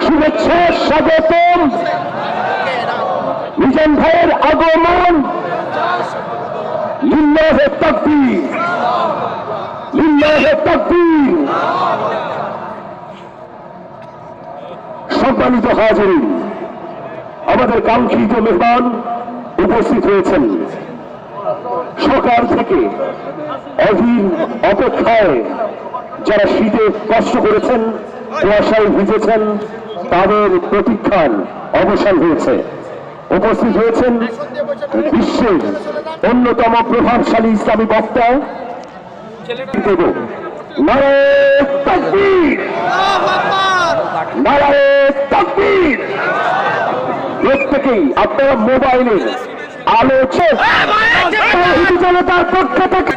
শুভেচ্ছা স্বাগতম। মিজান ভাইয়ের আগমন। লিল্লাহে তাকবীর, লিল্লাহে তাকবীর। সম্মানিত হাজিরিন, আমাদের কাঙ্ক্ষিত মেহমান উপস্থিত হয়েছেন। সকাল থেকে অধীর অপেক্ষায় যারা শীতে কষ্ট করেছেন, কুয়াশায় ভিজেছেন, তাদের প্রতীক্ষার অবসান হয়েছে। উপস্থিত হয়েছেন বিশ্বের অন্যতম প্রভাবশালী ইসলামী বক্তা নারায়ে তাকবীর, নারায়ে তাকবীর। প্রত্যেকেই আপনারা মোবাইলে আলোচনা জনতার পক্ষ থেকে